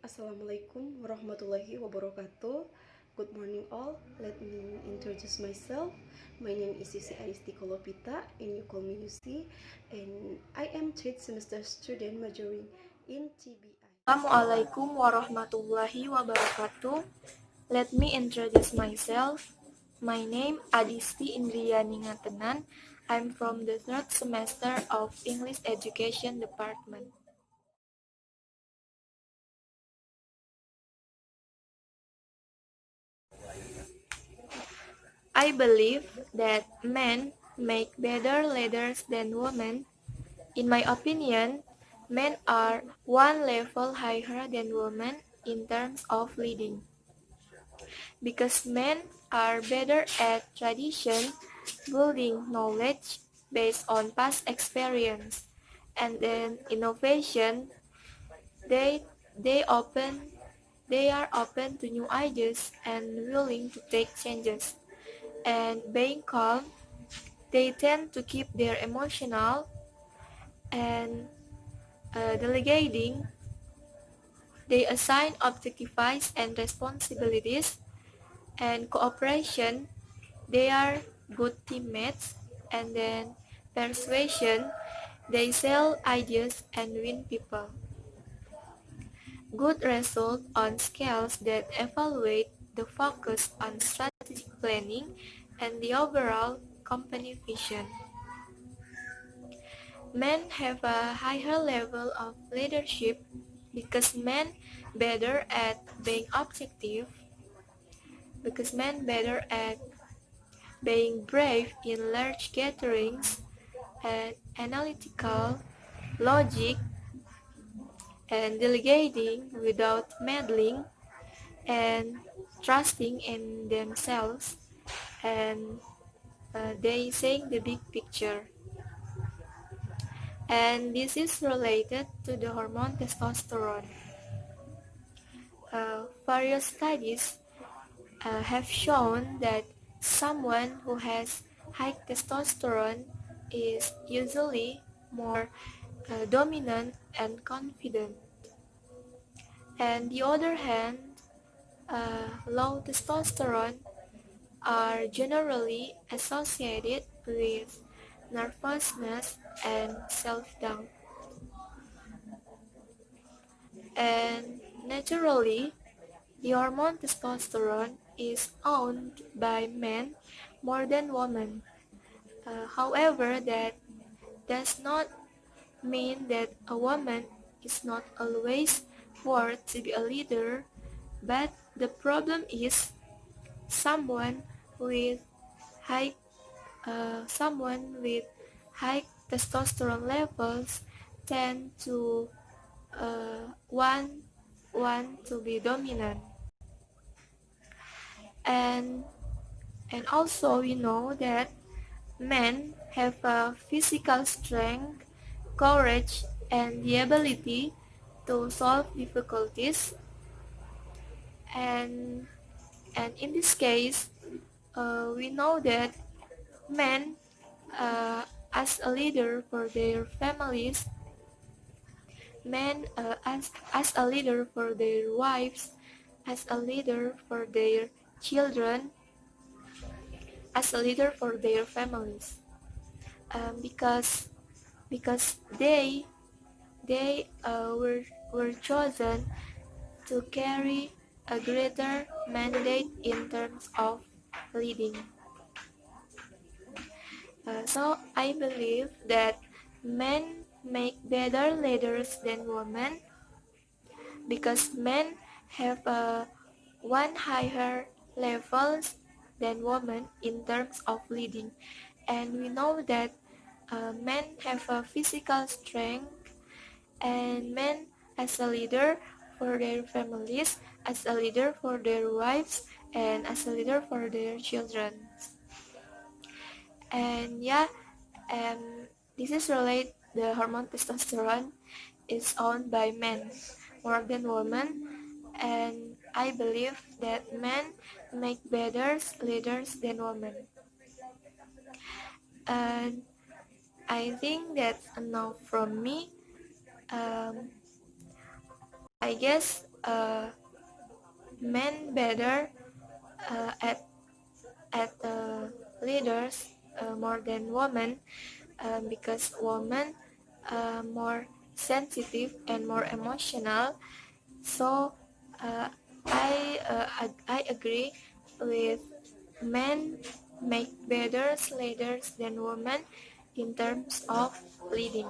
Assalamualaikum warahmatullahi wabarakatuh. Good morning all. Let me introduce myself. My name is Yusi Adisty and you call me Yusi. And I am third semester student majoring in TBI. Assalamualaikum warahmatullahi wabarakatuh. Let me introduce myself. My name Adisty Indriyani Ngatenan. I'm from the third semester of English Education Department. I believe that men make better leaders than women. In my opinion, men are one level higher than women in terms of leading. Because men are better at tradition, building knowledge based on past experience, and then innovation. They they open they are open to new ideas and willing to take changes. And being calm, they tend to keep their emotional and delegating. They assign objectives and responsibilities and cooperation. They are good teammates, and then persuasion, they sell ideas and win people. Good result on scales that evaluate the focus on strategic planning and the overall company vision. Men have a higher level of leadership because men better at being objective, because men better at being brave in large gatherings, and analytical, logic, and delegating without meddling, and trusting in themselves, and they seeing the big picture. And this is related to the hormone testosterone. Various studies have shown that someone who has high testosterone is usually more dominant and confident. And the other hand, low testosterone are generally associated with nervousness and self-doubt. And naturally, the hormone testosterone is owned by men more than women. However, that does not mean that a woman is not always worth to be a leader, but the problem is someone with high someone with high testosterone levels tend to want to be dominant. and and also we know that men have a physical strength, courage, and the ability to solve difficulties. And and in this case, we know that men, as a leader for their families, men as a leader for their wives, as a leader for their children, as a leader for their families, because they were chosen to carry a greater mandate in terms of leading. So I believe that men make better leaders than women because men have one higher levels than women in terms of leading. And we know that men have a physical strength, and men as a leader for their families, as a leader for their wives, and as a leader for their children. And yeah, this is relate the hormone testosterone is owned by men more than women, and I believe that men make better leaders than women. And I think that's enough from me. Um, I guess uh, men better at leaders more than women because women more sensitive and more emotional. So uh, I agree with men make better leaders than women in terms of leading.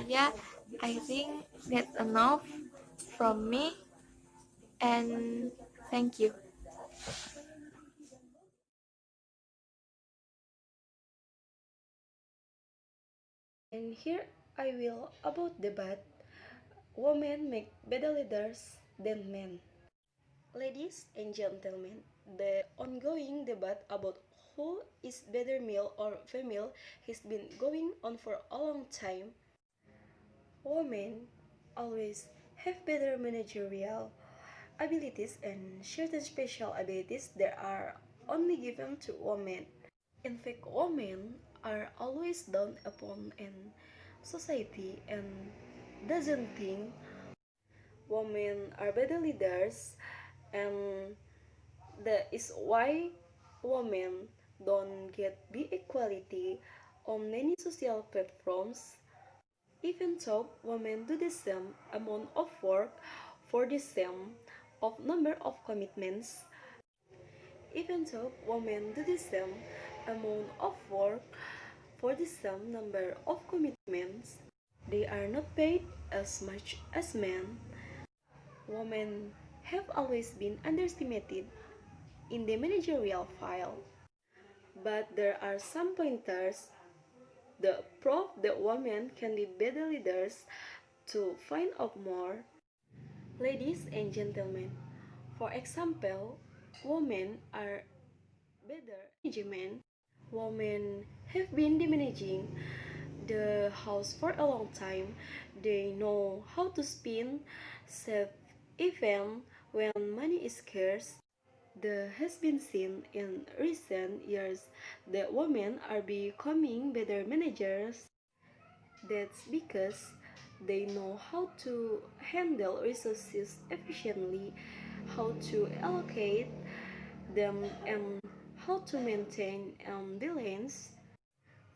Yeah, I think that's enough from me, and thank you. And here I will about debate women make better leaders than men. Ladies and gentlemen, the ongoing debate about who is better male or female has been going on for a long time. Women always have better managerial abilities and certain special abilities that are only given to women. In fact, women are always down upon in society and doesn't think women are better leaders, and that is why women don't get the equality on many social platforms. Even though women do the same amount of work for the same of number of commitments, even though women do the same amount of work for the same number of commitments, they are not paid as much as men. Women have always been underestimated in the managerial file, but there are some pointers that prove that women can be better leaders. To find out more, ladies and gentlemen, for example, women are better management. Women have been managing the house for a long time. They know how to spend, save even when money is scarce. There has been seen in recent years that women are becoming better managers. That's because they know how to handle resources efficiently, how to allocate them, and how to maintain balance.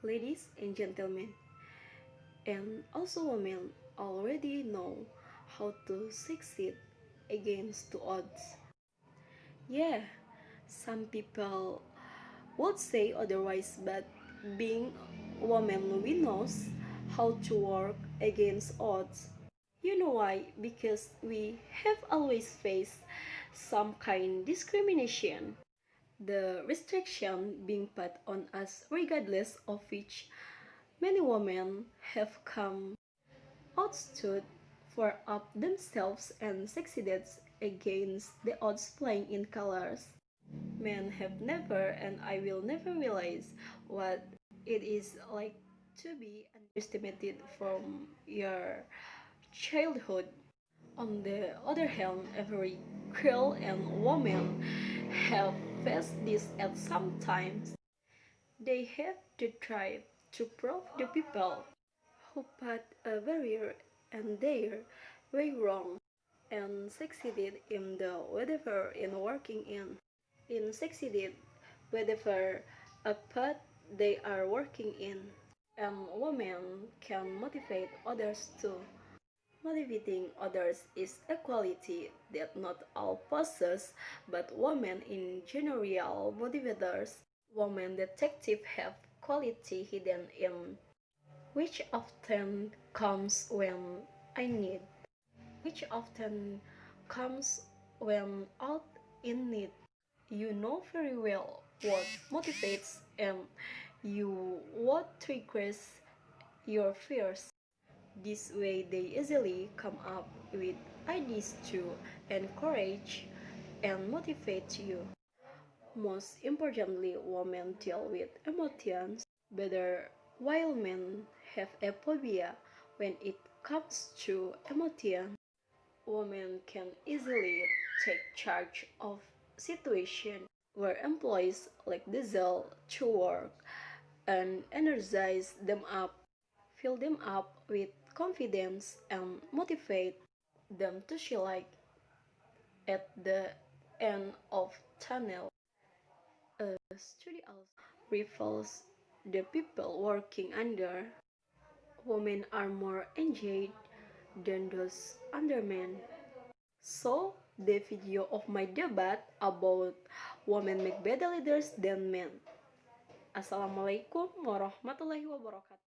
Ladies and gentlemen, and also women already know how to succeed against the odds. Yeah, some people would say otherwise, but being woman, we knows how to work against odds. You know why? Because we have always faced some kind discrimination. The restriction being put on us regardless of which many women have come outstood for up themselves and succeeded against the odds flying in colors. Men have never and I will never realize what it is like to be underestimated from your childhood. On the other hand, every girl and woman have faced this at some times. They have to try to prove the people who put a barrier and their way wrong and succeeded in the whatever in working in succeeded whatever a path they are working in, and women can motivate others too. Motivating others is a quality that not all possess, but women in general motivators. Women detectives have quality hidden in which often comes when I need, which often comes when out in need. You know very well what motivates and you what triggers your fears. This way they easily come up with ideas to encourage and motivate you. Most importantly, women deal with emotions better while men have a phobia when it comes to emotions. Women can easily take charge of situations where employees like diesel to work and energize them up, fill them up with confidence and motivate. them to see like at the end of tunnel. A study also reveals the people working under women are more engaged than those under men. So, the video of my debate about women make better leaders than men. Assalamualaikum warahmatullahi wabarakatuh.